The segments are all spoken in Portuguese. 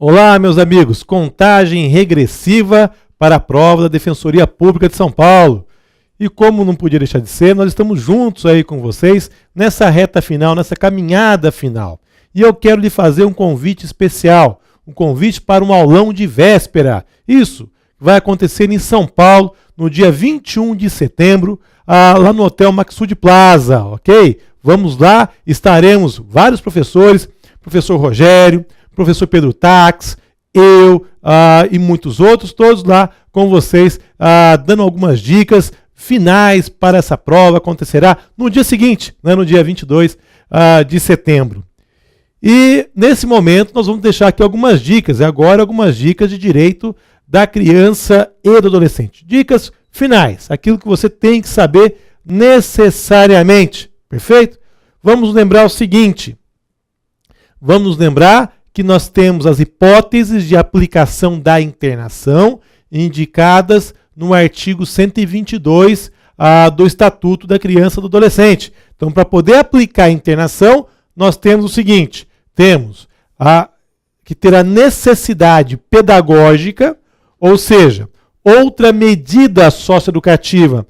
Olá, meus amigos, contagem regressiva para a prova da Defensoria Pública de São Paulo. E como não podia deixar de ser, nós estamos juntos aí com vocês nessa reta final, nessa caminhada final. E eu quero lhe fazer um convite especial, um convite para um aulão de véspera. Isso vai acontecer em São Paulo, no dia 21 de setembro, lá no Hotel Maxud Plaza, ok? Vamos lá, estaremos vários professores, professor Rogério, professor Pedro Tax, eu e muitos outros, todos lá com vocês, dando algumas dicas finais para essa prova. Acontecerá no dia seguinte, né, no dia 22 de setembro. E nesse momento nós vamos deixar aqui algumas dicas, agora algumas dicas de direito da criança e do adolescente. Dicas finais, aquilo que você tem que saber necessariamente, perfeito? Vamos lembrar o seguinte, vamos lembrar que nós temos as hipóteses de aplicação da internação indicadas no artigo 122 do Estatuto da Criança e do Adolescente. Então, para poder aplicar a internação, nós temos o seguinte, temos que ter a necessidade pedagógica, ou seja, outra medida socioeducativa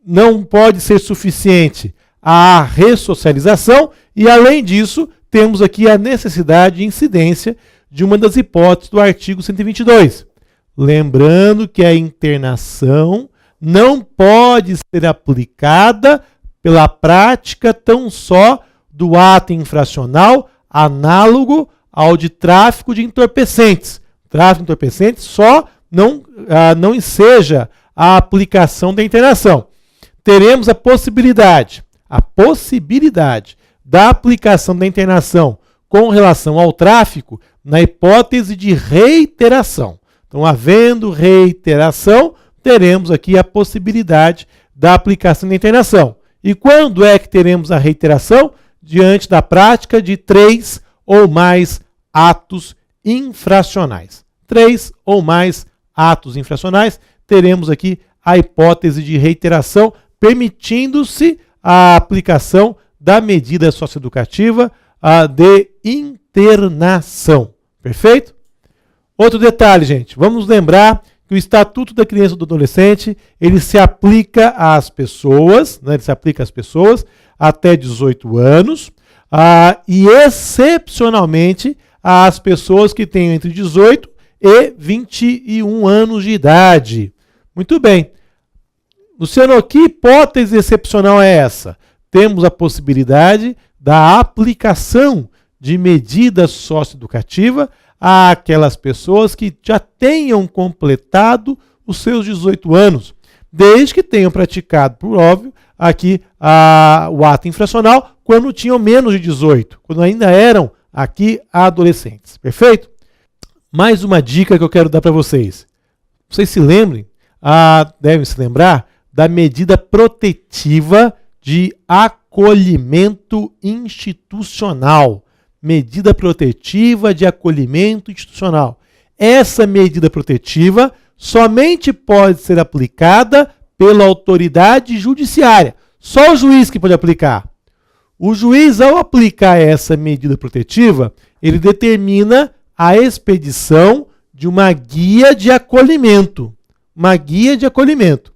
não pode ser suficiente à ressocialização e, além disso, temos aqui a necessidade e incidência de uma das hipóteses do artigo 122. Lembrando que a internação não pode ser aplicada pela prática tão só do ato infracional análogo ao de tráfico de entorpecentes. Tráfico de entorpecentes só não enseja a aplicação da internação. Teremos a possibilidade da aplicação da internação com relação ao tráfico na hipótese de reiteração. Então, havendo reiteração, teremos aqui a possibilidade da aplicação da internação. E quando é que teremos a reiteração? Diante da prática de 3 ou mais atos infracionais. 3 ou mais atos infracionais, teremos aqui a hipótese de reiteração, permitindo-se a aplicação da medida socioeducativa de internação. Perfeito? Outro detalhe, gente. Vamos lembrar que o Estatuto da Criança e do Adolescente, ele se aplica às pessoas, né, ele se aplica às pessoas até 18 anos e, excepcionalmente, às pessoas que têm entre 18 e 21 anos de idade. Muito bem. Luciano, que hipótese excepcional é essa? Temos a possibilidade da aplicação de medida socioeducativa àquelas pessoas que já tenham completado os seus 18 anos, desde que tenham praticado, por óbvio, aqui o ato infracional quando tinham menos de 18, quando ainda eram aqui adolescentes. Perfeito? Mais uma dica que eu quero dar para vocês. Vocês se lembrem, devem se lembrar da medida protetiva de acolhimento institucional. Medida protetiva de acolhimento institucional. Essa medida protetiva somente pode ser aplicada pela autoridade judiciária. Só o juiz que pode aplicar. O juiz, ao aplicar essa medida protetiva, ele determina a expedição de uma guia de acolhimento. Uma guia de acolhimento.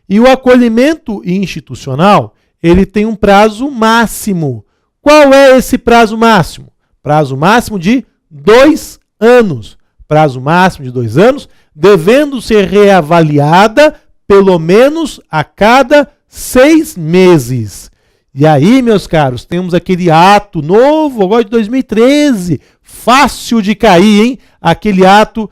E o acolhimento institucional, ele tem um prazo máximo. Qual é esse prazo máximo? Prazo máximo de 2 anos. Prazo máximo de 2 anos, devendo ser reavaliada pelo menos a cada 6 meses. E aí, meus caros, temos aquele ato novo, agora de 2013, fácil de cair, hein? Aquele ato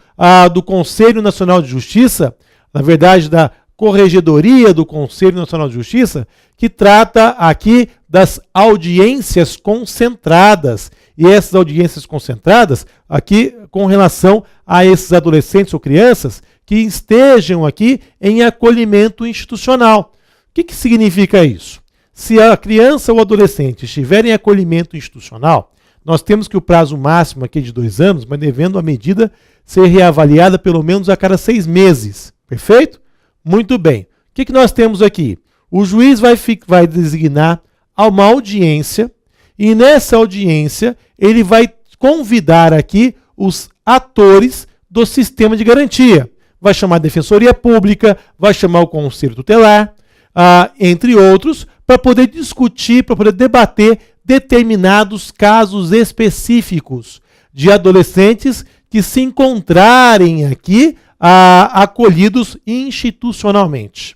do Conselho Nacional de Justiça, na verdade, da Corregedoria do Conselho Nacional de Justiça, que trata aqui das audiências concentradas. E essas audiências concentradas, aqui com relação a esses adolescentes ou crianças que estejam aqui em acolhimento institucional. O que significa isso? Se a criança ou adolescente estiver em acolhimento institucional, nós temos que o prazo máximo aqui é de 2 anos, mas devendo a medida ser reavaliada pelo menos a cada 6 meses. Perfeito? Muito bem. O que nós temos aqui? O juiz vai designar uma audiência e nessa audiência ele vai convidar aqui os atores do sistema de garantia. Vai chamar a Defensoria Pública, vai chamar o Conselho Tutelar, entre outros, para poder discutir, para poder debater determinados casos específicos de adolescentes que se encontrarem aqui acolhidos institucionalmente.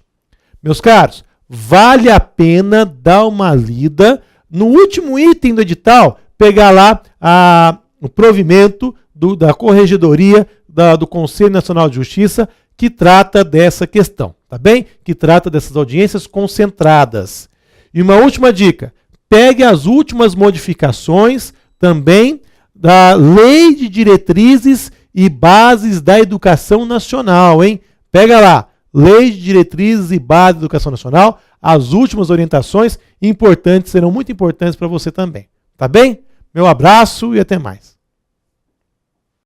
Meus caros, vale a pena dar uma lida no último item do edital, pegar lá o provimento da Corregedoria do Conselho Nacional de Justiça, que trata dessa questão, tá bem? Que trata dessas audiências concentradas. E uma última dica, pegue as últimas modificações também da Lei de Diretrizes e Bases da Educação Nacional, hein? Pega lá, Lei de Diretrizes e Bases da Educação Nacional, as últimas orientações importantes, serão muito importantes para você também, tá bem? Meu abraço e até mais.